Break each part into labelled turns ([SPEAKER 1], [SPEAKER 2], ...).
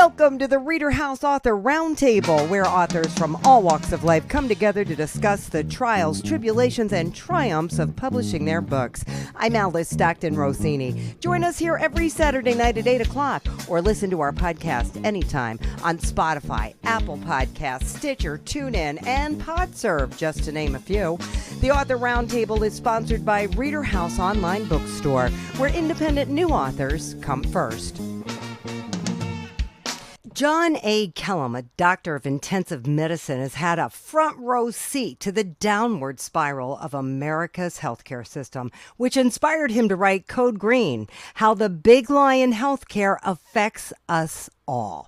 [SPEAKER 1] Welcome to the ReaderHouse Author Roundtable, where authors from all walks of life come together to discuss the trials, tribulations, and triumphs of publishing their books. I'm Alice Stockton Rossini. Join us here every Saturday night at 8 o'clock, or listen to our podcast anytime on Spotify, Apple Podcasts, Stitcher, TuneIn, and PodServe, just to name a few. The Author Roundtable is sponsored by ReaderHouse Online Bookstore, where independent new authors come first. John A. Kellum, a doctor of intensive medicine, has had a front row seat to the downward spiral of America's healthcare system, which inspired him to write Code Green, How the Big Lie in Healthcare Affects Us All.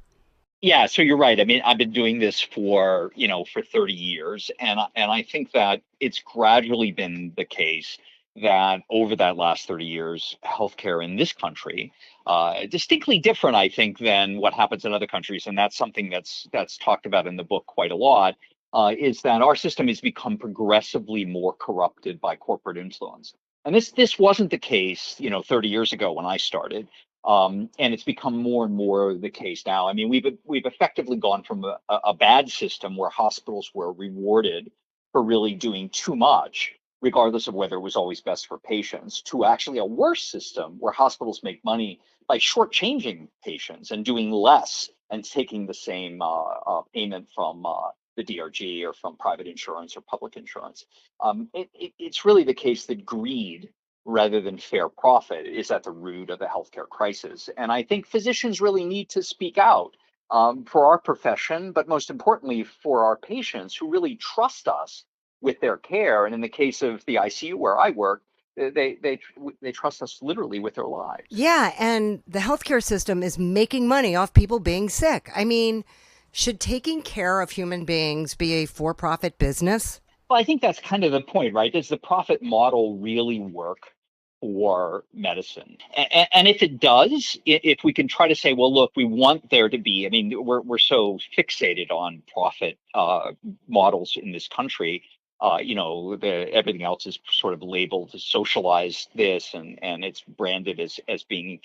[SPEAKER 2] Yeah, so you're right. I mean, I've been doing this for 30 years, and I think that it's gradually been the case that over that last 30 years, healthcare in this country, distinctly different, I think, than what happens in other countries, and that's something that's talked about in the book quite a lot, is that our system has become progressively more corrupted by corporate influence. And this wasn't the case, 30 years ago when I started. And it's become more and more the case now. I mean, we've effectively gone from a bad system where hospitals were rewarded for really doing too much, regardless of whether it was always best for patients, to actually a worse system where hospitals make money by shortchanging patients and doing less and taking the same payment from the DRG or from private insurance or public insurance. It's really the case that greed rather than fair profit is at the root of the healthcare crisis. And I think physicians really need to speak out for our profession, but most importantly for our patients who really trust us with their care. And in the case of the ICU where I work, they trust us literally with their lives.
[SPEAKER 1] Yeah, and the healthcare system is making money off people being sick. I mean, should taking care of human beings be a for-profit business?
[SPEAKER 2] Well, I think that's kind of the point, right? Does the profit model really work for medicine? And if it does, if we can try to say, well, look, we want there to be, I mean, we're so fixated on profit models in this country. Everything else is sort of labeled to socialize this, and it's branded as being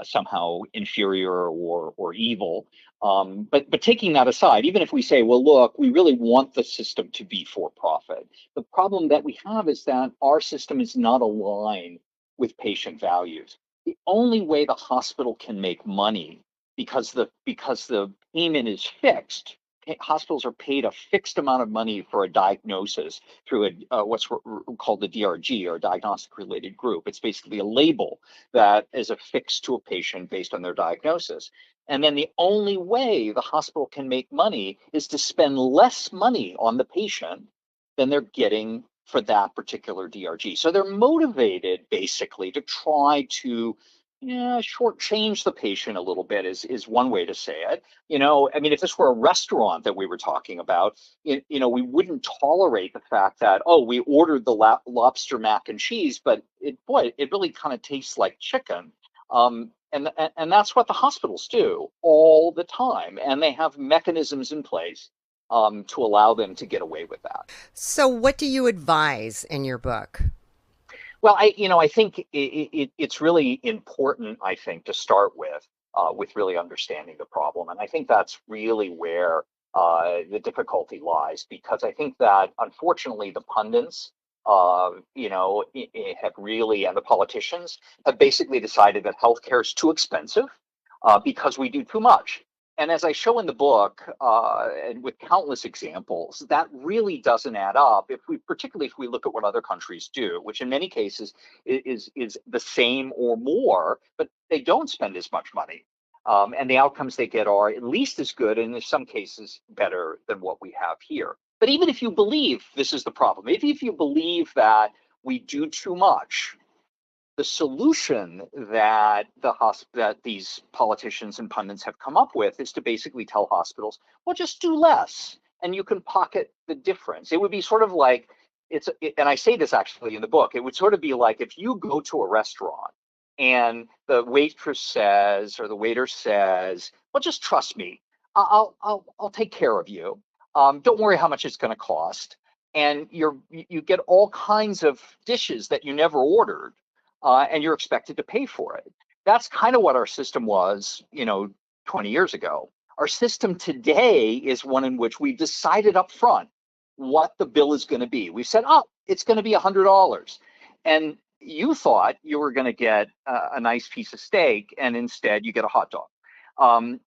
[SPEAKER 2] somehow inferior or evil. But taking that aside, even if we say, well, look, we really want the system to be for profit, the problem that we have is that our system is not aligned with patient values. The only way the hospital can make money, because the payment is fixed. Hospitals are paid a fixed amount of money for a diagnosis through what's called the DRG, or diagnostic related group. It's basically a label that is affixed to a patient based on their diagnosis. And then the only way the hospital can make money is to spend less money on the patient than they're getting for that particular DRG. So they're motivated basically to try to shortchange the patient a little bit is one way to say it. I mean, if this were a restaurant that we were talking about, we wouldn't tolerate the fact that, we ordered the lobster mac and cheese, but it really kind of tastes like chicken. And that's what the hospitals do all the time. And they have mechanisms in place to allow them to get away with that.
[SPEAKER 1] So what do you advise in your book?
[SPEAKER 2] Well, I think it's really important, I think, to start with really understanding the problem. And I think that's really where the difficulty lies, because I think that, unfortunately, the pundits, have really, and the politicians have basically decided that healthcare is too expensive because we do too much. And as I show in the book, and with countless examples, that really doesn't add up. Particularly if we look at what other countries do, which in many cases is the same or more, but they don't spend as much money, and the outcomes they get are at least as good, and in some cases better than what we have here. But even if you believe this is the problem, if you believe that we do too much, the solution that these politicians and pundits have come up with is to basically tell hospitals, well, just do less and you can pocket the difference. It would be sort of like, and I say this actually in the book, it would sort of be like if you go to a restaurant and the waitress says, or the waiter says, well, just trust me, I'll take care of you. Don't worry how much it's going to cost. And you get all kinds of dishes that you never ordered. And you're expected to pay for it. That's kind of what our system was, 20 years ago. Our system today is one in which we've decided up front what the bill is going to be. We've said, oh, it's going to be $100. And you thought you were going to get a nice piece of steak, and instead you get a hot dog.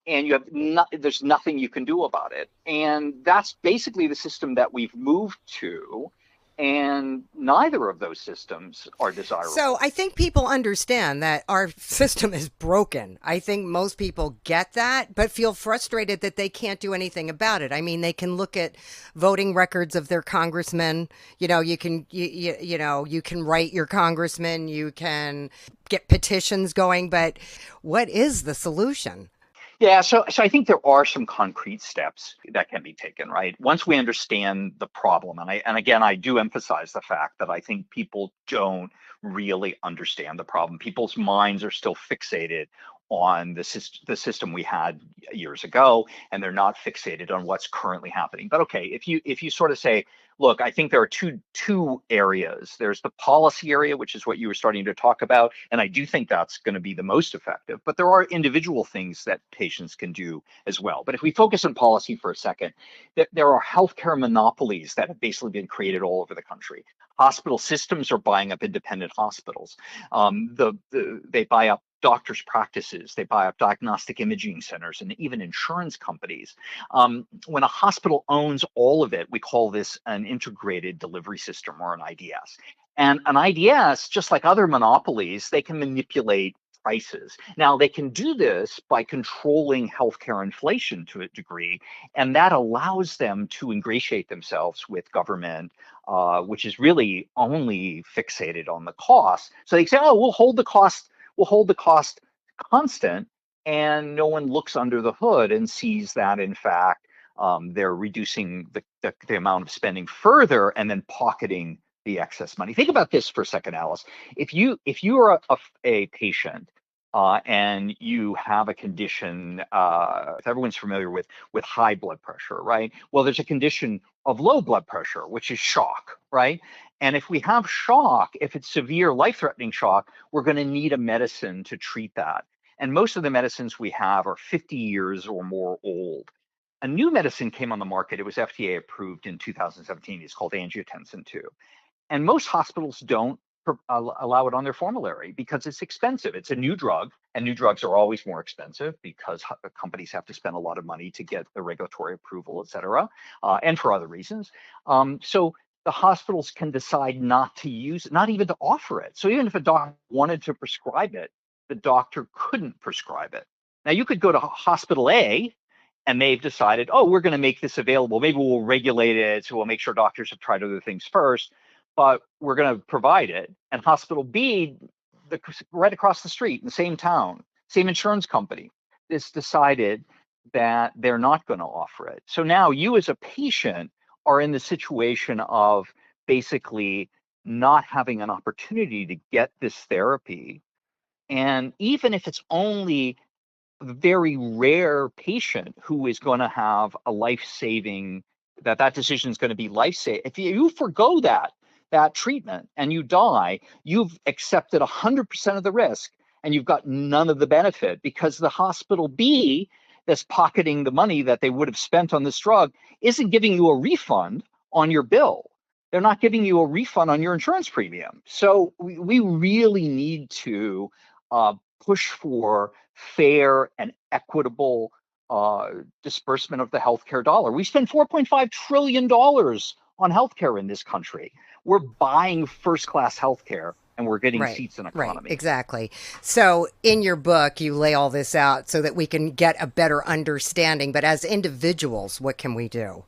[SPEAKER 2] And you have there's nothing you can do about it. And that's basically the system that we've moved to. And neither of those systems are desirable.
[SPEAKER 1] So I think people understand that our system is broken. I think most people get that, but feel frustrated that they can't do anything about it. I mean, they can look at voting records of their congressmen. You know, you can write your congressman, you can get petitions going, but what is the solution?
[SPEAKER 2] Yeah, so I think there are some concrete steps that can be taken, right? Once we understand the problem, and again, I do emphasize the fact that I think people don't really understand the problem. People's minds are still fixated on the system we had years ago, and they're not fixated on what's currently happening. But okay, if you sort of say, look, I think there are two areas. There's the policy area, which is what you were starting to talk about, and I do think that's going to be the most effective. But there are individual things that patients can do as well. But if we focus on policy for a second, there are healthcare monopolies that have basically been created all over the country. Hospital systems are buying up independent hospitals. They buy up doctors' practices, they buy up diagnostic imaging centers, and even insurance companies. When a hospital owns all of it, we call this an integrated delivery system, or an IDS. And an IDS, just like other monopolies, they can manipulate prices. Now, they can do this by controlling healthcare inflation to a degree, and that allows them to ingratiate themselves with government, which is really only fixated on the cost. So they say, oh, we'll hold the cost constant, and no one looks under the hood and sees that, in fact, they're reducing the amount of spending further and then pocketing the excess money. Think about this for a second, Alice. If you are a patient and you have a condition, if everyone's familiar with high blood pressure, right? Well, there's a condition of low blood pressure, which is shock, right? And if we have shock, if it's severe life-threatening shock, we're going to need a medicine to treat that. And most of the medicines we have are 50 years or more old. A new medicine came on the market. It was FDA approved in 2017. It's called angiotensin II. And most hospitals don't allow it on their formulary because it's expensive. It's a new drug, and new drugs are always more expensive because companies have to spend a lot of money to get the regulatory approval, et cetera, and for other reasons. So the hospitals can decide not to use it, not even to offer it. So even if a doctor wanted to prescribe it, the doctor couldn't prescribe it. Now, you could go to hospital A, and they've decided, oh, we're going to make this available. Maybe we'll regulate it, so we'll make sure doctors have tried other things first, but we're going to provide it. And hospital B, right across the street in the same town, same insurance company, is decided that they're not going to offer it. So now you as a patient are in the situation of basically not having an opportunity to get this therapy. And even if it's only a very rare patient who is going to have a life-saving, that decision is going to be life-saving, if you forgo that treatment and you die, you've accepted 100% of the risk and you've got none of the benefit, because the hospital B that's pocketing the money that they would have spent on this drug isn't giving you a refund on your bill. They're not giving you a refund on your insurance premium. So we really need to push for fair and equitable disbursement of the healthcare dollar. We spend $4.5 trillion on healthcare in this country. We're buying first-class healthcare, and we're getting seats in economy.
[SPEAKER 1] Right, exactly. So in your book, you lay all this out so that we can get a better understanding. But as individuals, what can we do?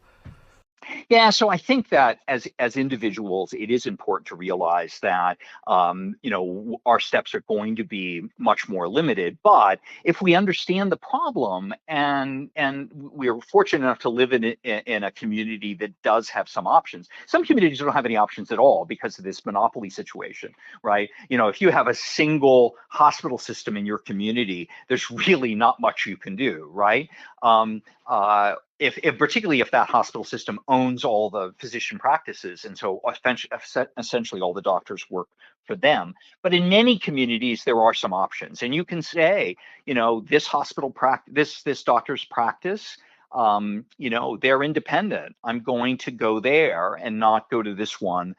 [SPEAKER 2] Yeah, so I think that as individuals, it is important to realize that our steps are going to be much more limited. But if we understand the problem, and we're fortunate enough to live in a community that does have some options. Some communities don't have any options at all because of this monopoly situation, right? If you have a single hospital system in your community, there's really not much you can do, right? if particularly if that hospital system owns all the physician practices, and so essentially all the doctors work for them. But in many communities, there are some options, and you can say, this hospital practice, this doctor's practice, they're independent. I'm going to go there and not go to this one,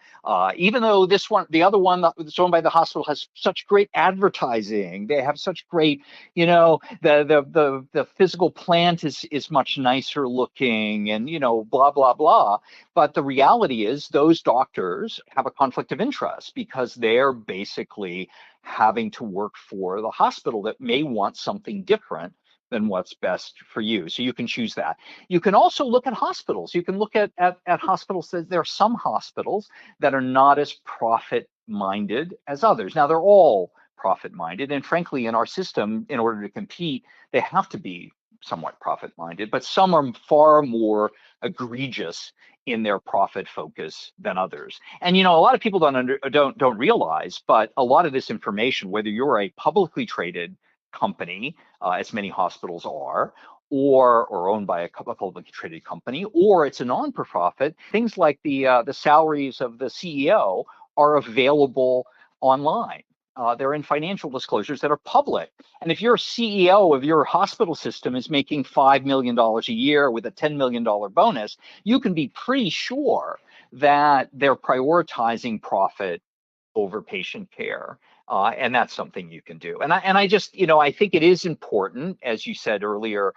[SPEAKER 2] even though the other one that's owned by the hospital has such great advertising. They have such great, the physical plant is much nicer looking, and blah blah blah. But the reality is, those doctors have a conflict of interest because they're basically having to work for the hospital that may want something different than what's best for you. So you can choose that. You can also look at hospitals. You can look at hospitals. There are some hospitals that are not as profit-minded as others. Now, they're all profit-minded. And frankly, in our system, in order to compete, they have to be somewhat profit-minded. But some are far more egregious in their profit focus than others. And a lot of people don't realize, but a lot of this information, whether you're a publicly traded company, as many hospitals are, or owned by a publicly traded company, or it's a non-profit, things like the salaries of the CEO are available online. They're in financial disclosures that are public. And if your CEO of your hospital system is making $5 million a year with a $10 million bonus, you can be pretty sure that they're prioritizing profit over patient care. And that's something you can do. And I just, I think it is important, as you said earlier,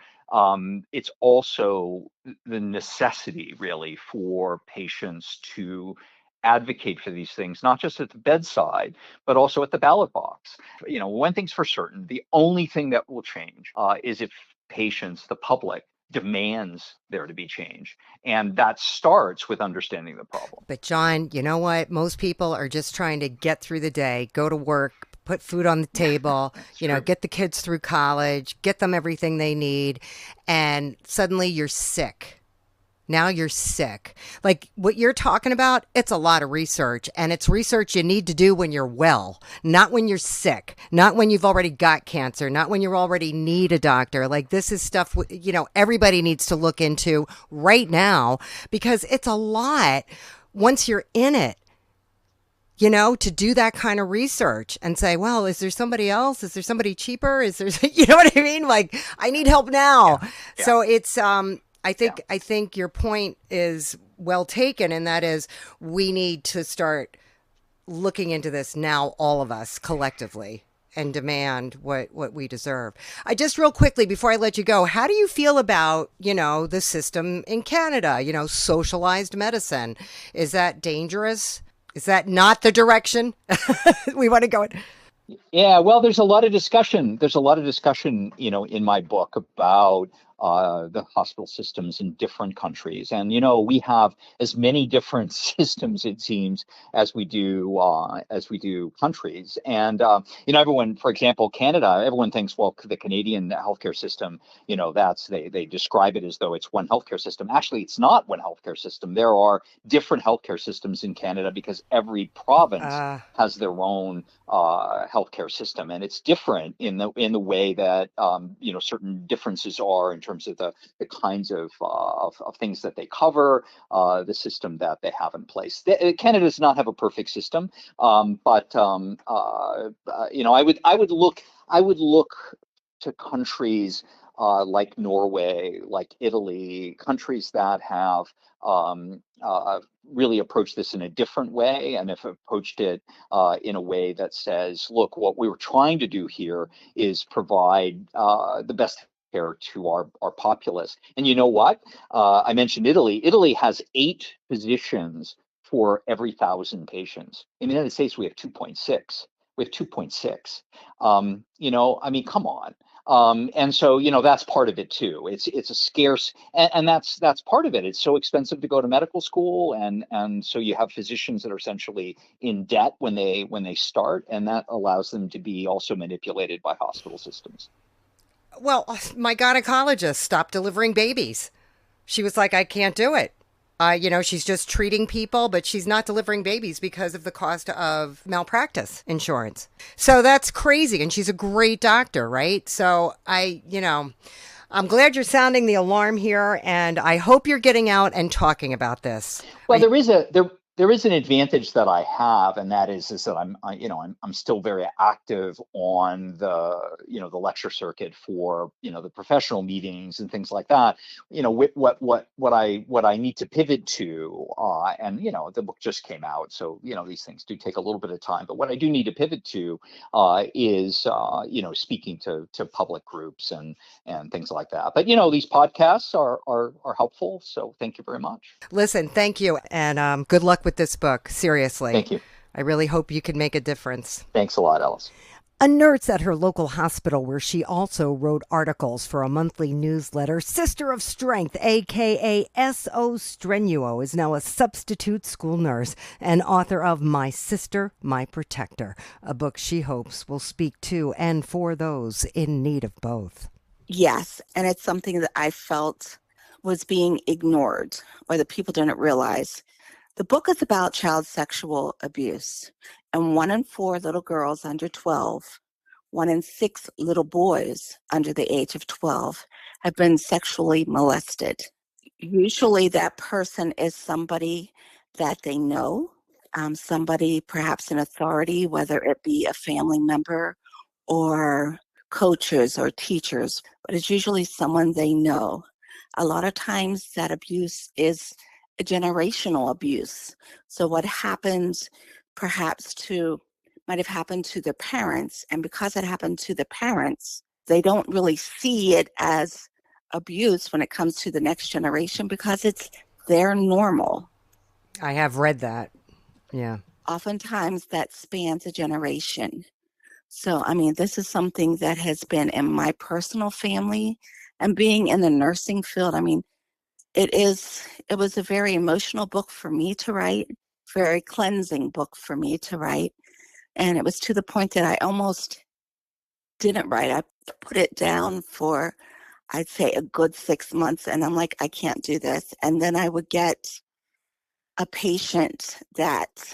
[SPEAKER 2] it's also the necessity really for patients to advocate for these things, not just at the bedside, but also at the ballot box. One thing's for certain, the only thing that will change is if patients, the public, demands there to be change. And that starts with understanding the problem.
[SPEAKER 1] But John, you know what? Most people are just trying to get through the day, go to work, put food on the table, get the kids through college, get them everything they need. And suddenly you're sick. Now you're sick. Like what you're talking about, it's a lot of research, and it's research you need to do when you're well, not when you're sick, not when you've already got cancer, not when you already need a doctor. Like this is stuff, everybody needs to look into right now, because it's a lot once you're in it, to do that kind of research and say, well, is there somebody else? Is there somebody cheaper? Is there, you know what I mean? Like I need help now. Yeah. So it's, I think your point is well taken, and that is we need to start looking into this now, all of us collectively, and demand what we deserve. I just real quickly before I let you go, how do you feel about, the system in Canada, socialized medicine? Is that dangerous? Is that not the direction we want to go in?
[SPEAKER 2] Yeah, well, there's a lot of discussion. In my book about the hospital systems in different countries. And, we have as many different systems, it seems, as we do countries. And, everyone, for example, Canada, everyone thinks, well, the Canadian healthcare system, they describe it as though it's one healthcare system. Actually, it's not one healthcare system. There are different healthcare systems in Canada because every province has their own healthcare system, and it's different in the way that certain differences are in terms of the kinds of things that they cover, the system that they have in place. Canada does not have a perfect system, but I would look to countries like Norway, like Italy, countries that have really approached this in a different way, and have approached it in a way that says, look, what we were trying to do here is provide the best care to our populace. And you know what? I mentioned Italy. Italy has 8 physicians for every 1,000 patients. In the United States, we have 2.6. We have 2.6. Come on. And so, that's part of it too. It's a scarce, and that's part of it. It's so expensive to go to medical school, and so you have physicians that are essentially in debt when they start, and that allows them to be also manipulated by hospital systems.
[SPEAKER 1] Well, my gynecologist stopped delivering babies. She was like, I can't do it. She's just treating people, but she's not delivering babies because of the cost of malpractice insurance. So that's crazy. And she's a great doctor, right? So I'm glad you're sounding the alarm here, and I hope you're getting out and talking about this.
[SPEAKER 2] Well, there is an advantage that I have, and that is that I'm still very active on the lecture circuit for the professional meetings and things like that. What I need to pivot to, and the book just came out, so these things do take a little bit of time. But what I do need to pivot to is speaking to public groups and things like that. But these podcasts are helpful, so thank you very much.
[SPEAKER 1] Listen, thank you, and good luck with this book. Seriously.
[SPEAKER 2] Thank you.
[SPEAKER 1] I really hope you can make a difference.
[SPEAKER 2] Thanks a lot, Alice.
[SPEAKER 1] A nurse at her local hospital, where she also wrote articles for a monthly newsletter, Sister of Strength, aka S.O. Strenuo, is now a substitute school nurse and author of My Sister, My Protector, a book she hopes will speak to and for those in need of both.
[SPEAKER 3] Yes, and it's something that I felt was being ignored or that people didn't realize. The book is about child sexual abuse, and 1 in 4 little girls under 12, 1 in 6 little boys under the age of 12 have been sexually molested. Usually that person is somebody that they know, somebody perhaps in authority, whether it be a family member or coaches or teachers, but it's usually someone they know. A lot of times that abuse is a generational abuse. So what happens might have happened to their parents, and because it happened to the parents, they don't really see it as abuse when it comes to the next generation because it's their normal.
[SPEAKER 1] I have read that. Yeah.
[SPEAKER 3] Oftentimes that spans a generation. So, I mean, this is something that has been in my personal family, and being in the nursing field. I mean, it was a very emotional book for me to write, very cleansing book for me to write. And it was to the point that I almost didn't write. I put it down for, I'd say, a good 6 months. And I'm like, I can't do this. And then I would get a patient that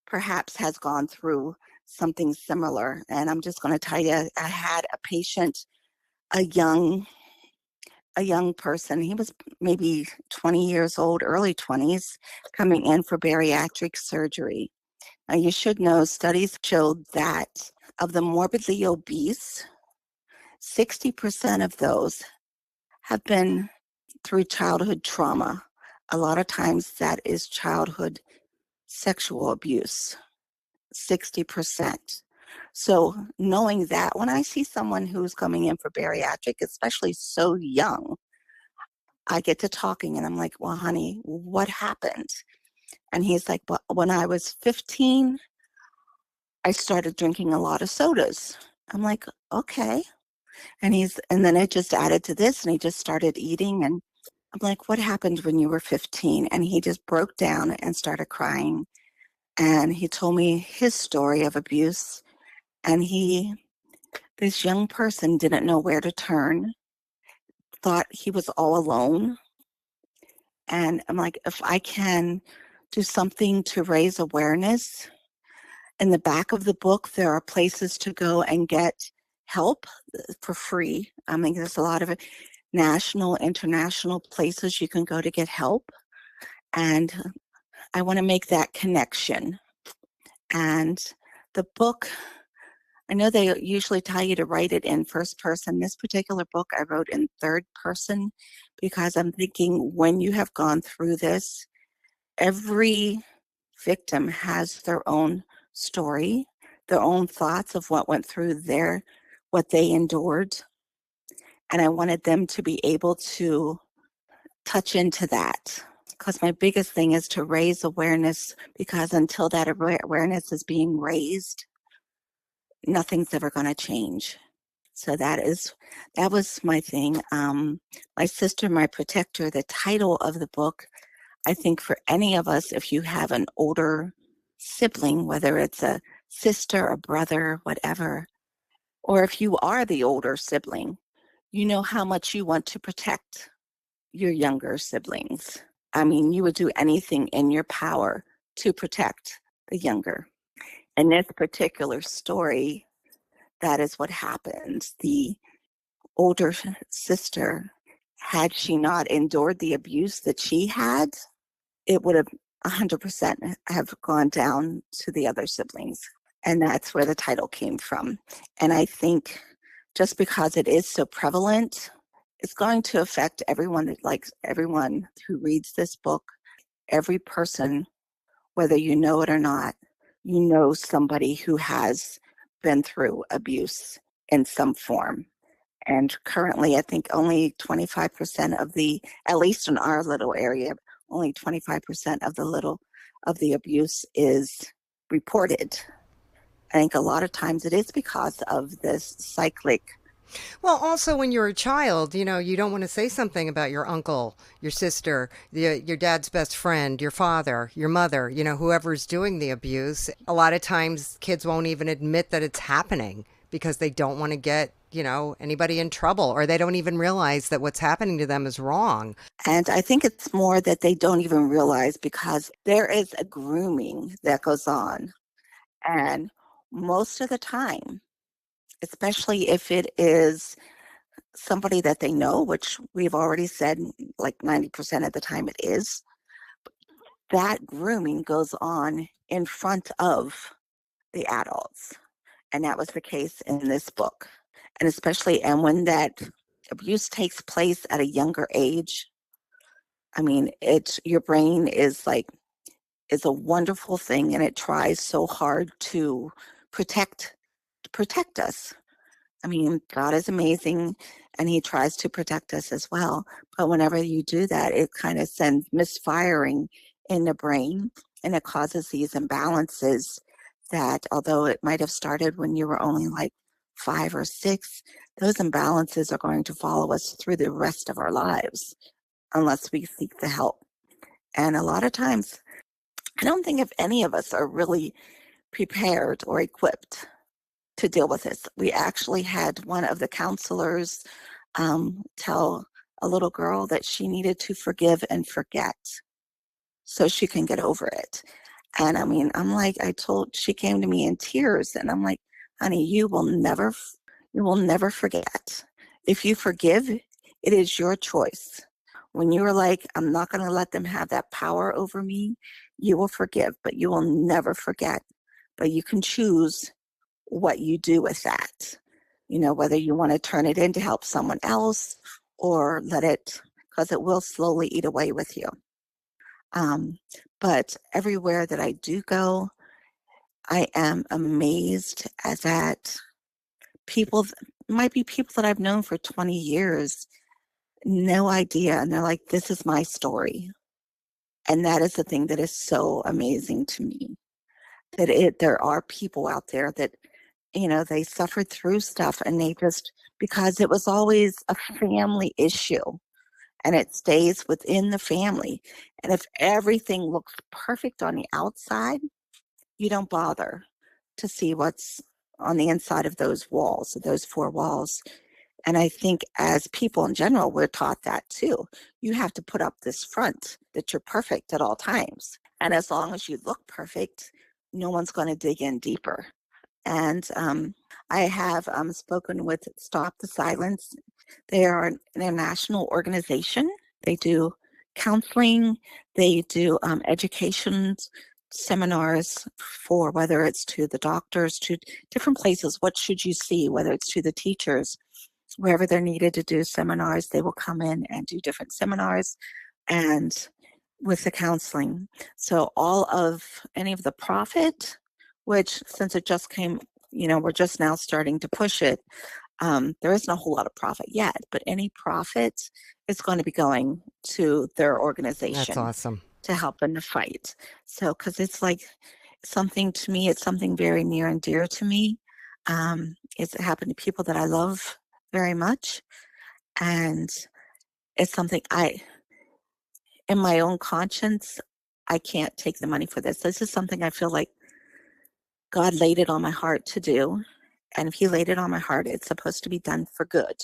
[SPEAKER 3] perhaps has gone through something similar. And I'm just going to tell you, I had a patient, a young person. He was maybe 20 years old, early 20s, coming in for bariatric surgery. Now, you should know studies showed that of the morbidly obese, 60% of those have been through childhood trauma. A lot of times that is childhood sexual abuse, 60%. So knowing that, when I see someone who's coming in for bariatric, especially so young, I get to talking and I'm like, well, honey, what happened? And he's like, well, when I was 15, I started drinking a lot of sodas. I'm like, okay. And then it just added to this, and he just started eating. And I'm like, what happened when you were 15? And he just broke down and started crying. And he told me his story of abuse. And this young person didn't know where to turn, thought he was all alone. And I'm like, if I can do something to raise awareness, in the back of the book, there are places to go and get help for free. I mean, there's a lot of national, international places you can go to get help. And I want to make that connection. And the book, I know they usually tell you to write it in first person. This particular book I wrote in third person because I'm thinking when you have gone through this, every victim has their own story, their own thoughts of what went through what they endured. And I wanted them to be able to touch into that. Because my biggest thing is to raise awareness, because until that awareness is being raised, nothing's ever going to change. So that was my thing. My Sister, My Protector, the title of the book, I think for any of us, if you have an older sibling, whether it's a sister, a brother, whatever, or if you are the older sibling, you know how much you want to protect your younger siblings. I mean, you would do anything in your power to protect the younger. In this particular story, that is what happens. The older sister, had she not endured the abuse that she had, it would have 100% have gone down to the other siblings. And that's where the title came from. And I think just because it is so prevalent, it's going to affect everyone everyone who reads this book, every person, whether you know it or not, you know somebody who has been through abuse in some form. And currently, I think only 25% of at least in our little area, only 25% of the abuse is reported. I think a lot of times it is because of this cyclic.
[SPEAKER 1] Well, also when you're a child, you don't want to say something about your uncle, your sister, your dad's best friend, your father, your mother, whoever's doing the abuse. A lot of times kids won't even admit that it's happening because they don't want to get, anybody in trouble, or they don't even realize that what's happening to them is wrong.
[SPEAKER 3] And I think it's more that they don't even realize because there is a grooming that goes on. And most of the time, especially if it is somebody that they know, which we've already said like 90% of the time it is, that grooming goes on in front of the adults. And that was the case in this book. And especially, and when that abuse takes place at a younger age, I mean, your brain is a wonderful thing, and it tries so hard to protect us. I mean, God is amazing, and he tries to protect us as well. But whenever you do that, it kind of sends misfiring in the brain, and it causes these imbalances that, although it might have started when you were only like 5 or 6, those imbalances are going to follow us through the rest of our lives unless we seek the help. And a lot of times, I don't think if any of us are really prepared or equipped to deal with this. We actually had one of the counselors tell a little girl that she needed to forgive and forget so she can get over it. And I mean, she came to me in tears, and I'm like, honey, you will never forget. If you forgive, it is your choice. When you are like, I'm not going to let them have that power over me, you will forgive, but you will never forget. But you can choose what you do with that, whether you want to turn it in to help someone else or let it, because it will slowly eat away with you. But everywhere that I do go, I am amazed at that people, might be people that I've known for 20 years, no idea. And they're like, this is my story. And that is the thing that is so amazing to me, that there are people out there that, they suffered through stuff, and they just, because it was always a family issue, and it stays within the family. And if everything looks perfect on the outside, you don't bother to see what's on the inside of those walls, those 4 walls. And I think as people in general, we're taught that too. You have to put up this front that you're perfect at all times. And as long as you look perfect, no one's going to dig in deeper. And I have spoken with Stop the Silence. They are an international organization. They do counseling. They do education seminars for, whether it's to the doctors, to different places. What should you see? Whether it's to the teachers, wherever they're needed to do seminars, they will come in and do different seminars and with the counseling. So any of the profit, which since it just came, we're just now starting to push it. There isn't a whole lot of profit yet, but any profit is going to be going to their organization.
[SPEAKER 1] That's awesome.
[SPEAKER 3] To help in the fight. So, because it's like something to me, it's something very near and dear to me. It's happened to people that I love very much. And it's something in my own conscience, I can't take the money for this. This is something I feel like God laid it on my heart to do. And if he laid it on my heart, it's supposed to be done for good.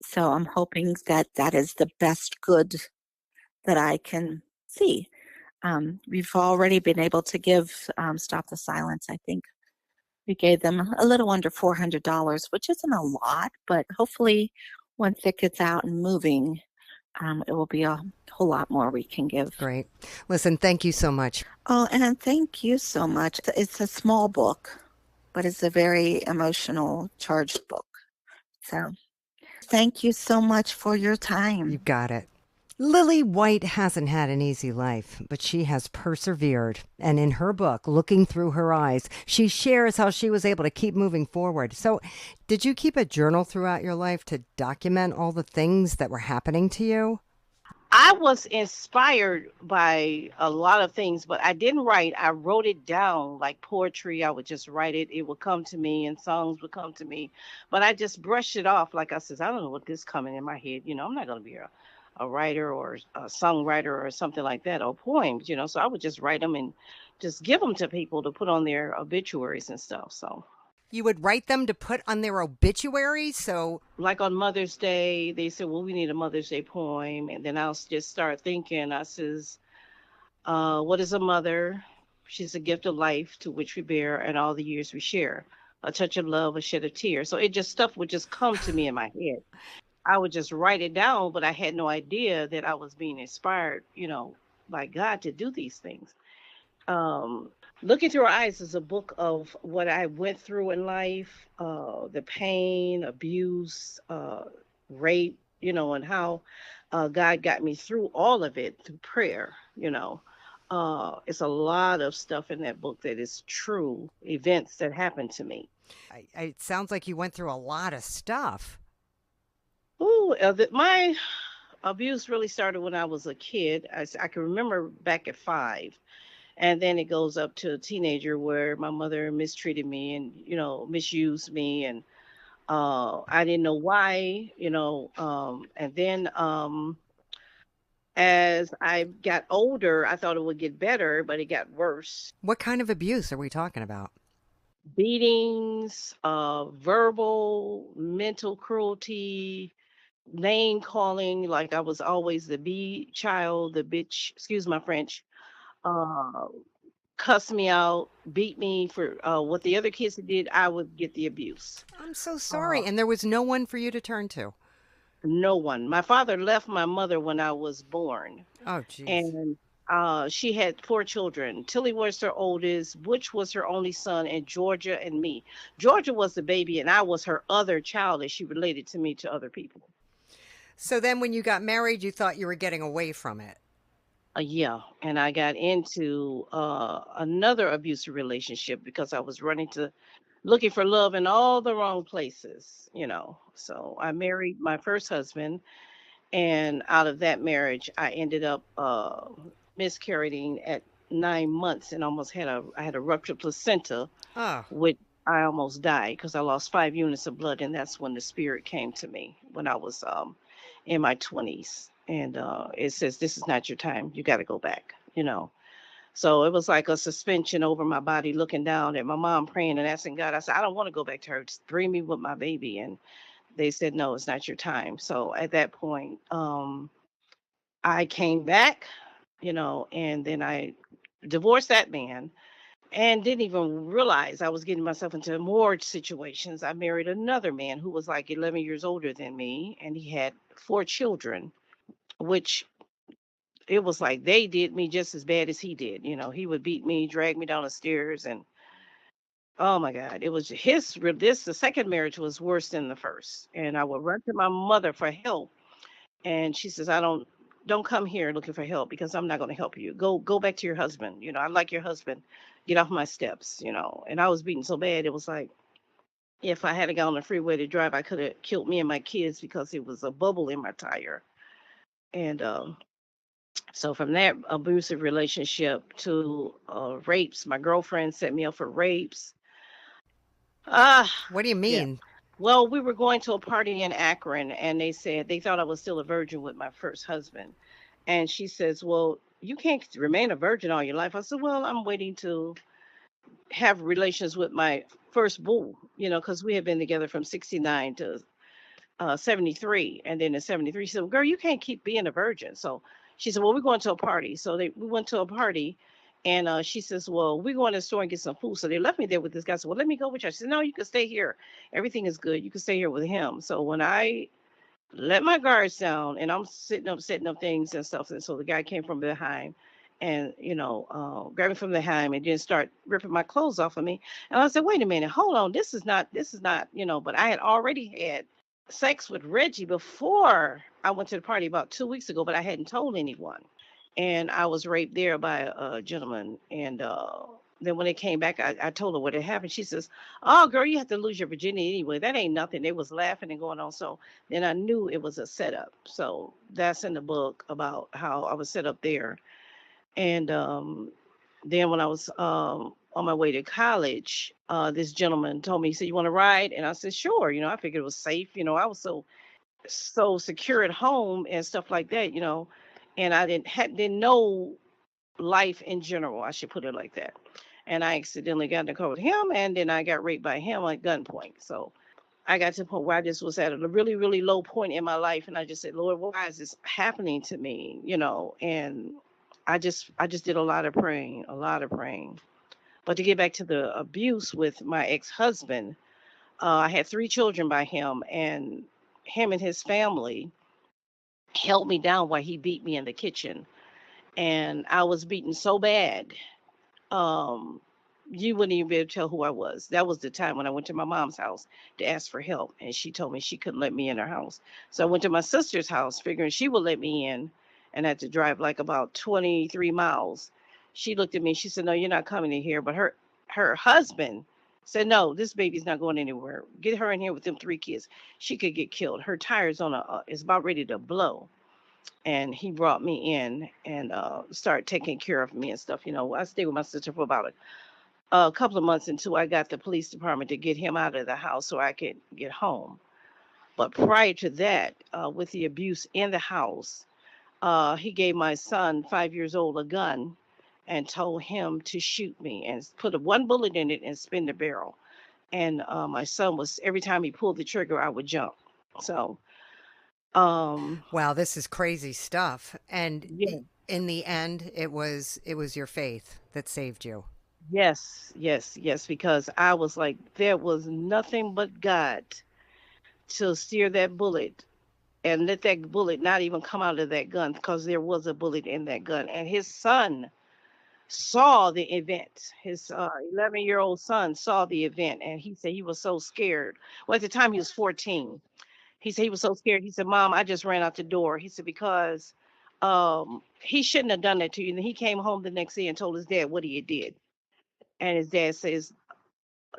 [SPEAKER 3] So I'm hoping that that is the best good that I can see. We've already been able to give Stop the Silence, I think, We gave them a little under $400, which isn't a lot, but hopefully once it gets out and moving, it will be a whole lot more we can give.
[SPEAKER 1] Great. Listen, thank you so much.
[SPEAKER 3] Oh, and then thank you so much. It's a small book, but it's a very emotional, charged book. So thank you so much for your time.
[SPEAKER 1] You got it. Lillie White hasn't had an easy life, but she has persevered. And in her book, Looking Through Her Eyes, she shares how she was able to keep moving forward. So, did you keep a journal throughout your life to document all the things that were happening to you?
[SPEAKER 4] I was inspired by a lot of things, but I didn't write. I wrote it down like poetry. I would just write it. It would come to me and songs would come to me. But I just brushed it off. Like I says, I don't know what this coming in my head. I'm not going to be a writer or a songwriter or something like that, or poems. So I would just write them and just give them to people to put on their obituaries and stuff. So
[SPEAKER 1] You would write them to put on their obituaries, so
[SPEAKER 4] like on Mother's Day, they said, well, we need a Mother's Day poem. And then I'll just start thinking, I says, what is a mother? She's a gift of life to which we bear and all the years we share. A touch of love, a shed of tears. So stuff would just come to me in my head. I would just write it down, but I had no idea that I was being inspired, by God to do these things. Um, Looking Through Her Eyes is a book of what I went through in life, the pain, abuse, rape, and how God got me through all of it through prayer. It's a lot of stuff in that book that is true events that happened to me.
[SPEAKER 1] it sounds like you went through a lot of stuff.
[SPEAKER 4] Ooh, my abuse really started when I was a kid. I can remember back at 5. And then it goes up to a teenager where my mother mistreated me and, misused me. And I didn't know why. And then as I got older, I thought it would get better, but it got worse.
[SPEAKER 1] What kind of abuse are we talking about?
[SPEAKER 4] Beatings, verbal, mental cruelty, name calling. Like I was always the B child, the bitch, excuse my French. Uh, Cuss me out, beat me for what the other kids did, I would get the abuse.
[SPEAKER 1] I'm so
[SPEAKER 4] Uh,
[SPEAKER 1] sorry. And there was no one for you to turn to.
[SPEAKER 4] no one. My father left my mother when I was born,
[SPEAKER 1] Oh, jeez.
[SPEAKER 4] and she had 4 children. Tilly was her oldest, Butch was her only son, and Georgia and me. Georgia was the baby, and I was her other child, as she related to me to other people.
[SPEAKER 1] So then when you got married, you thought you were getting away from it.
[SPEAKER 4] Yeah, and I got into another abusive relationship because I was running to looking for love in all the wrong places. So I married my first husband, and out of that marriage, I ended up miscarrying at 9 months and I had a ruptured placenta,
[SPEAKER 1] Oh,
[SPEAKER 4] which I almost died because I lost 5 units of blood, and that's when the spirit came to me when I was in my 20s, and it says this is not your time. You got to go back. So it was like a suspension over my body, looking down at my mom, praying and asking God. I said, I don't want to go back to her. Just bring me with my baby. And they said, no, it's not your time. So at that point, I came back, and then I divorced that man and didn't even realize I was getting myself into more situations. I married another man who was like 11 years older than me, and he had 4 children, which it was like they did me just as bad as he did. He would beat me, drag me down the stairs, and oh my God, it was the second marriage was worse than the first. And I would run to my mother for help, and she says, don't come here looking for help because I'm not going to help you. Go back to your husband. I like your husband. Get off my steps. And I was beaten so bad it was like if I had gone on the freeway to drive, I could have killed me and my kids because it was a bubble in my tire. And so from that abusive relationship to rapes, my girlfriend set me up for rapes. Ah,
[SPEAKER 1] what do you
[SPEAKER 4] yeah.
[SPEAKER 1] mean?
[SPEAKER 4] Well, we were going to a party in Akron, and they said they thought I was still a virgin with my first husband. And she says, "Well, you can't remain a virgin all your life." I said, "Well, I'm waiting to have relations with my first boo, because we had been together from 69 to 73. And then in 73, she said, well, girl, you can't keep being a virgin." So she said, well, we're going to a party. So we went to a party, And she says, well, we're going to the store and get some food. So they left me there with this guy. I said, well, let me go with you. She said, no, you can stay here. Everything is good. You can stay here with him. So when I let my guards down and I'm sitting up, setting up things and stuff. And so the guy came from behind and, grabbed me from behind and then start ripping my clothes off of me. And I said, wait a minute, hold on. This is not, but I had already had sex with Reggie before I went to the party about 2 weeks ago, but I hadn't told anyone. And I was raped there by a gentleman. And then when it came back, I told her what had happened. She says, "Oh, girl, you have to lose your virginity anyway. That ain't nothing." They was laughing and going on. So then I knew it was a setup. So that's in the book about how I was set up there. And then when I was on my way to college, this gentleman told me, he said, "You want to ride?" And I said, "Sure." I figured it was safe. I was so secure at home and stuff like that. And I didn't know life in general. I should put it like that. And I accidentally got in the car with him, and then I got raped by him at gunpoint. So I got to the point where I just was at a really, really low point in my life, and I just said, "Lord, why is this happening to me?" And I just did a lot of praying, a lot of praying. But to get back to the abuse with my ex-husband, I had 3 children by him, and him and his family held me down while he beat me in the kitchen. And I was beaten so bad, um, you wouldn't even be able to tell who I was. That was the time when I went to my mom's house to ask for help, and she told me she couldn't let me in her house. So I went to my sister's house, figuring she would let me in, and I had to drive like about 23 miles. She looked at me. She said, "No, you're not coming in here." But her husband said, "No, this baby's not going anywhere. Get her in here with them 3 kids. She could get killed. Her tire's on is about ready to blow." And he brought me in and started taking care of me and stuff. I stayed with my sister for about a couple of months until I got the police department to get him out of the house so I could get home. But prior to that, with the abuse in the house, he gave my son, 5 years old, a gun and told him to shoot me and put one bullet in it and spin the barrel. And my son was, every time he pulled the trigger, I would jump. So, um,
[SPEAKER 1] Wow, this is crazy stuff. And
[SPEAKER 4] yeah.
[SPEAKER 1] in the end, it was your faith that saved you.
[SPEAKER 4] Yes, yes, yes, because I was like, there was nothing but God to steer that bullet and let that bullet not even come out of that gun because there was a bullet in that gun. And his son saw the event. His 11-year-old son saw the event, and he said he was so scared. Well, at the time he was 14. He said he was so scared. He said, "Mom, I just ran out the door." He said, because he shouldn't have done that to you. And he came home the next day and told his dad what he had did. And his dad says,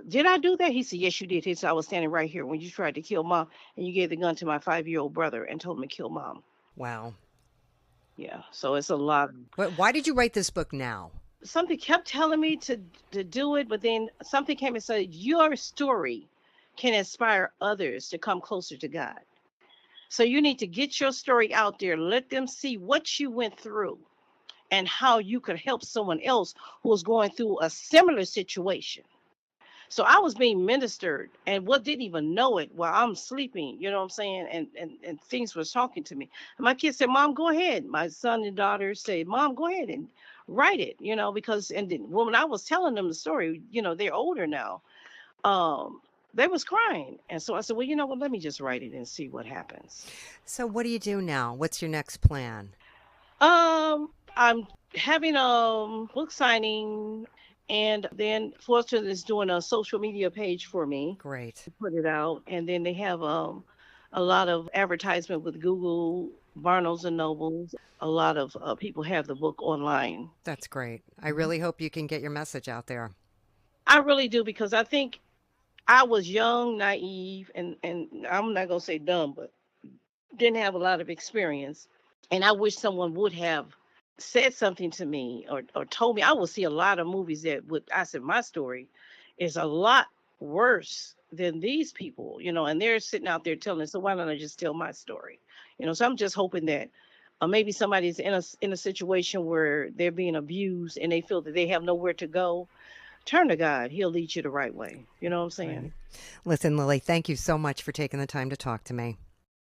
[SPEAKER 4] "Did I do that?" He said, "Yes, you did." He said, "I was standing right here when you tried to kill mom and you gave the gun to my 5-year-old brother and told him to kill mom."
[SPEAKER 1] Wow.
[SPEAKER 4] Yeah. So it's a lot.
[SPEAKER 1] But why did you write this book now?
[SPEAKER 4] Something kept telling me to do it, but then something came and said, your story can inspire others to come closer to God. So you need to get your story out there. Let them see what you went through and how you could help someone else who was going through a similar situation. So I was being ministered and what didn't even know it while I'm sleeping, you know what I'm saying? And things was talking to me. And my kids said, "Mom, go ahead." My son and daughter said, "Mom, go ahead and write it," because and then when I was telling them the story, they're older now. Um, they was crying. And so I said, "Well, you know what, let me just write it and see what happens."
[SPEAKER 1] So what do you do now? What's your next plan?
[SPEAKER 4] I'm having a book signing, and then Fortune is doing a social media page for me
[SPEAKER 1] Great.
[SPEAKER 4] to put it out, and then they have a lot of advertisement with Google, Barnes and Nobles. A lot of people have the book online.
[SPEAKER 1] That's great. I really hope you can get your message out there.
[SPEAKER 4] I really do because I think I was young, naive, and I'm not gonna say dumb, but didn't have a lot of experience. And I wish someone would have said something to me or told me. I would see a lot of movies that would, I said, my story is a lot worse than these people, and they're sitting out there telling, so why don't I just tell my story? So I'm just hoping that maybe somebody's in a situation where they're being abused and they feel that they have nowhere to go. Turn to God. He'll lead you the right way. You know what I'm saying?
[SPEAKER 1] Right. Listen, Lillie, thank you so much for taking the time to talk to me.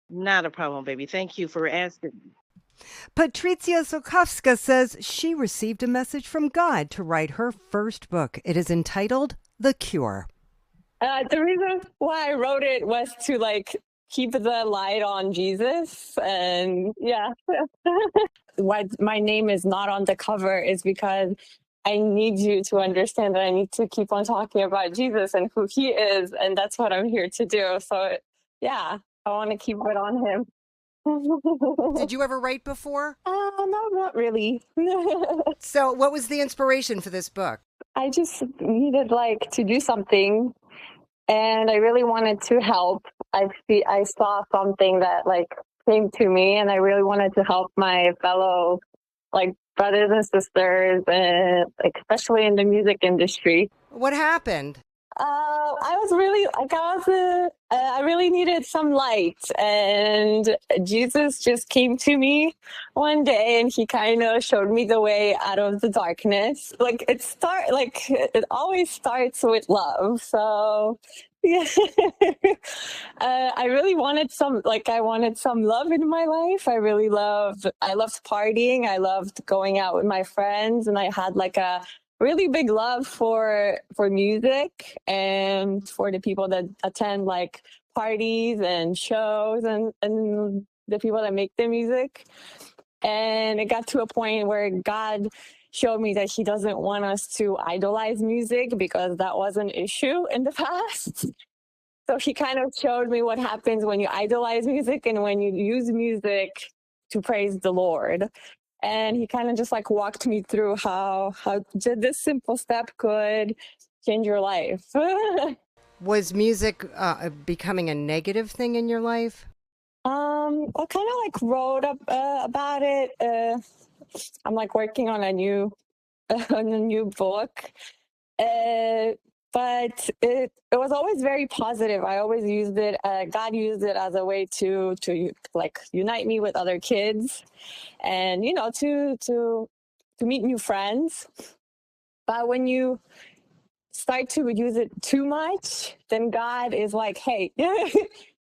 [SPEAKER 4] Not a problem, baby. Thank you for asking.
[SPEAKER 1] Patrycja Siatkowska says she received a message from God to write her first book. It is entitled The Cure.
[SPEAKER 5] The reason why I wrote it was to keep the light on Jesus. And yeah, why my name is not on the cover is because I need you to understand that I need to keep on talking about Jesus and who he is. And that's what I'm here to do. So yeah, I want to keep it on him.
[SPEAKER 1] Did you ever write before?
[SPEAKER 5] No, not really.
[SPEAKER 1] So what was the inspiration for this book?
[SPEAKER 5] I just needed to do something, and I really wanted to help. I saw something that came to me, and I really wanted to help my fellow brothers and sisters, and especially in the music industry.
[SPEAKER 1] What happened?
[SPEAKER 5] I really needed some light, and Jesus just came to me one day, and he kind of showed me the way out of the darkness. It always starts with love. So yeah, I really wanted I wanted some love in my life. I loved partying. I loved going out with my friends, and I had a really big love for music and for the people that attend parties and shows and the people that make the music. And it got to a point where God showed me that he doesn't want us to idolize music, because that was an issue in the past. So he kind of showed me what happens when you idolize music and when you use music to praise the Lord. And he kind of just walked me through how this simple step could change your life.
[SPEAKER 1] Was music becoming a negative thing in your life?
[SPEAKER 5] I kind of wrote up about it. I'm working on a new book. But it was always very positive. I always used it. God used it as a way to unite me with other kids, and to meet new friends. But when you start to use it too much, then God is like, "Hey,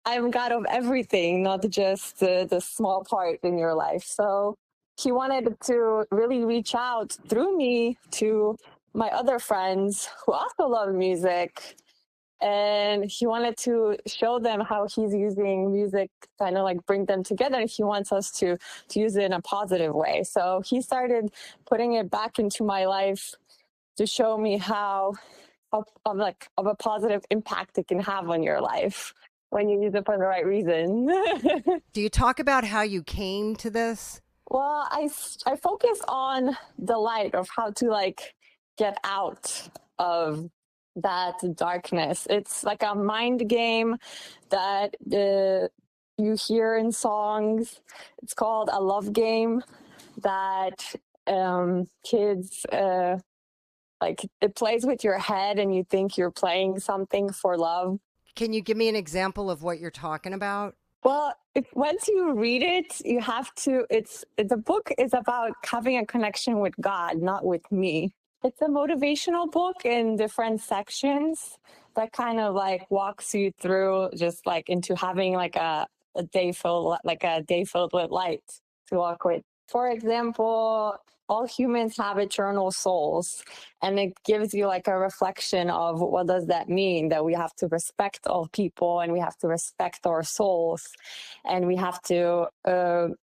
[SPEAKER 5] I'm God of everything, not just the small part in your life." So he wanted to really reach out through me to my other friends who also love music, and he wanted to show them how he's using music, kind of bring them together. He wants us to use it in a positive way. So he started putting it back into my life to show me how of a positive impact it can have on your life when you use it for the right reason.
[SPEAKER 1] Do you talk about how you came to this?
[SPEAKER 5] Well, I focus on the light of how to get out of that darkness. It's like a mind game that you hear in songs. It's called a love game that kids it plays with your head, and you think you're playing something for love.
[SPEAKER 1] Can you give me an example of what you're talking about?
[SPEAKER 5] Well, once you read it, you have to. The book is about having a connection with God, not with me. It's a motivational book in different sections that kind of walks you through just into having a day filled with light to walk with. For example, all humans have eternal souls, and it gives you a reflection of what does that mean, that we have to respect all people, and we have to respect our souls, and we have to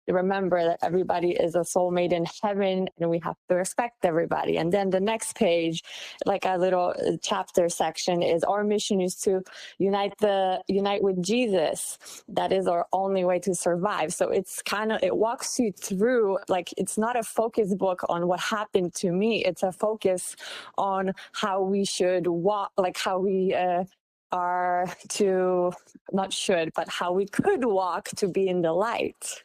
[SPEAKER 5] remember that everybody is a soulmate in heaven, and we have to respect everybody. And then the next page, a little chapter section, is our mission is to unite with Jesus. That is our only way to survive. So it walks you through, it's not a focus book on what happened to me. It's a focus on how we should walk, how we are to, not should, but how we could walk to be in the light.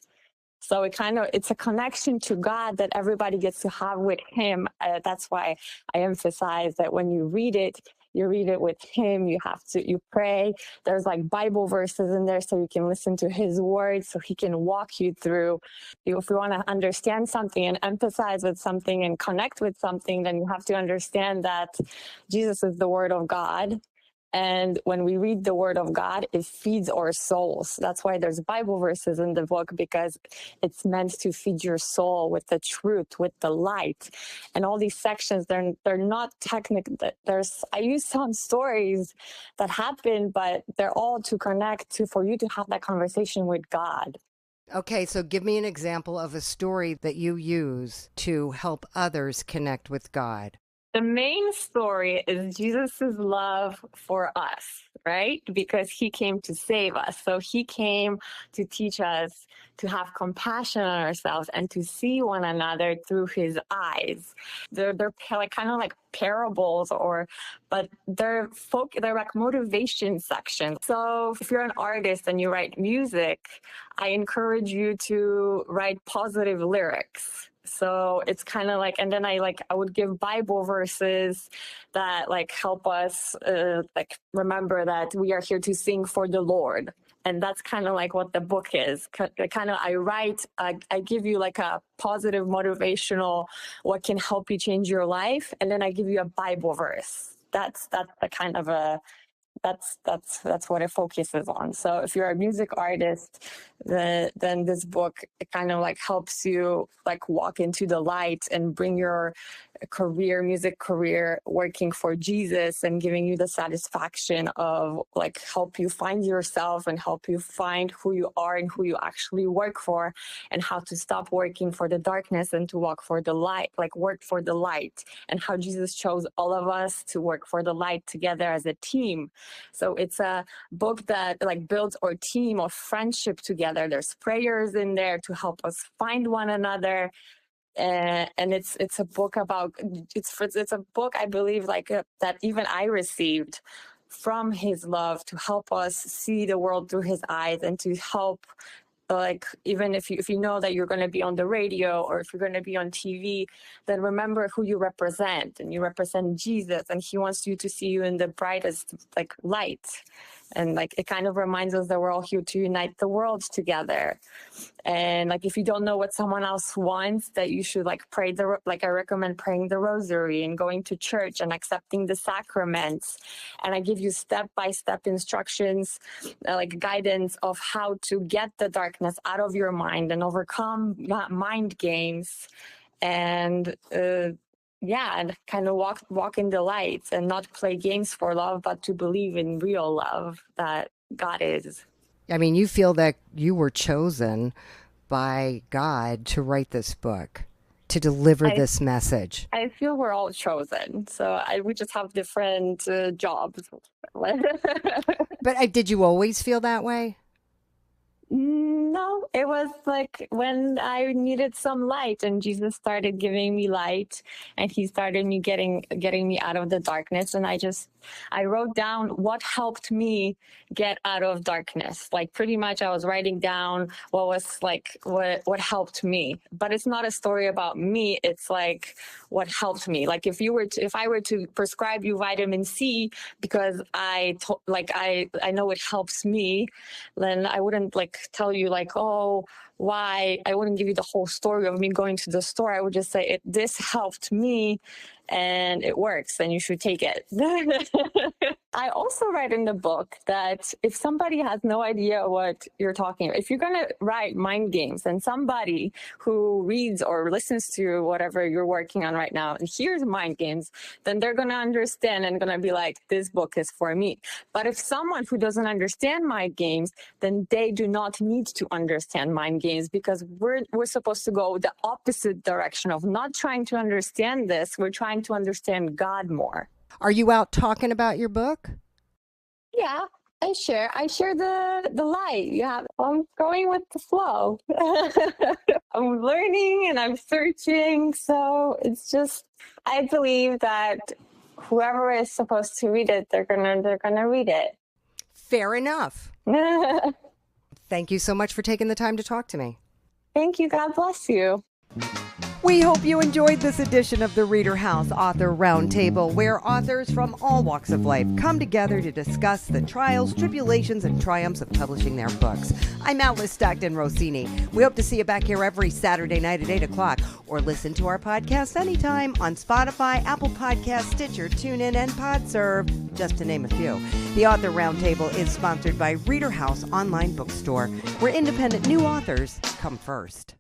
[SPEAKER 5] So it's a connection to God that everybody gets to have with him. That's why I emphasize that when you read it with him. You pray. There's Bible verses in there so you can listen to his words, so he can walk you through. If you want to understand something and emphasize with something and connect with something, then you have to understand that Jesus is the word of God. And when we read the word of God, it feeds our souls. That's why there's Bible verses in the book, because it's meant to feed your soul with the truth, with the light. And all these sections, they're not technical. I use some stories that happen, but they're all to connect to, for you to have that conversation with God.
[SPEAKER 1] Okay, so give me an example of a story that you use to help others connect with God.
[SPEAKER 5] The main story is Jesus's love for us, right? Because he came to save us. So he came to teach us to have compassion on ourselves and to see one another through his eyes. They're like kind of like parables, but they're like motivation sections. So if you're an artist and you write music, I encourage you to write positive lyrics. So it's kind of like, and then I would give Bible verses that like help us like remember that we are here to sing for the Lord. And that's kind of like what the book is. I give you like a positive motivational, what can help you change your life. And then I give you a Bible verse. That's the kind of that's what it focuses on. So if you're a music artist, then this book, it kind of like helps you like walk into the light and bring your music career working for Jesus and giving you the satisfaction of like help you find yourself and help you find who you are and who you actually work for, and how to stop working for the darkness and to work for the light, and how Jesus chose all of us to work for the light together as a team. So it's a book that like builds our team of friendship together. There's prayers in there to help us find one another. And it's a book about, it's a book, I believe, that even I received from his love to help us see the world through his eyes, and to help, like, even if you know that you're going to be on the radio or if you're going to be on TV, then remember who you represent, and you represent Jesus, and he wants you to see you in the brightest like light. And like it kind of reminds us that we're all here to unite the world together. And like if you don't know what someone else wants, that you should like pray I recommend praying the rosary and going to church and accepting the sacraments. And I give you step-by-step instructions, like guidance of how to get the darkness out of your mind and overcome mind games, and and kind of walk in the light and not play games for love, but to believe in real love that God is.
[SPEAKER 1] I mean, you feel that you were chosen by God to write this book, to deliver this message.
[SPEAKER 5] I feel we're all chosen. So we just have different jobs.
[SPEAKER 1] But did you always feel that way?
[SPEAKER 5] No, it was like when I needed some light, and Jesus started giving me light, and he started getting me out of the darkness. And I wrote down what helped me get out of darkness. Like pretty much I was writing down what helped me. But it's not a story about me. It's like what helped me. Like if I were to prescribe you vitamin C because I know it helps me, then I wouldn't like tell you like, oh, why. I wouldn't give you the whole story of me going to the store. I would just say this helped me and it works and you should take it. I also write in the book that if somebody has no idea what you're talking about, if you're going to write mind games and somebody who reads or listens to whatever you're working on right now and hears mind games, then they're going to understand and going to be like, this book is for me. But if someone who doesn't understand mind games, then they do not need to understand mind games, because we're supposed to go the opposite direction of not trying to understand this. We're trying to understand God more.
[SPEAKER 1] Are you out talking about your book?
[SPEAKER 5] Yeah, I share the light. Yeah, I'm going with the flow. I'm learning and I'm searching. So it's just, I believe that whoever is supposed to read it, they're gonna read it.
[SPEAKER 1] Fair enough. Thank you so much for taking the time to talk to me.
[SPEAKER 5] Thank you. God bless you.
[SPEAKER 1] We hope you enjoyed this edition of the ReaderHouse Author Roundtable, where authors from all walks of life come together to discuss the trials, tribulations, and triumphs of publishing their books. I'm Alice Stockton Rossini. We hope to see you back here every Saturday night at 8 o'clock, or listen to our podcast anytime on Spotify, Apple Podcasts, Stitcher, TuneIn, and PodServe, just to name a few. The Author Roundtable is sponsored by ReaderHouse Online Bookstore, where independent new authors come first.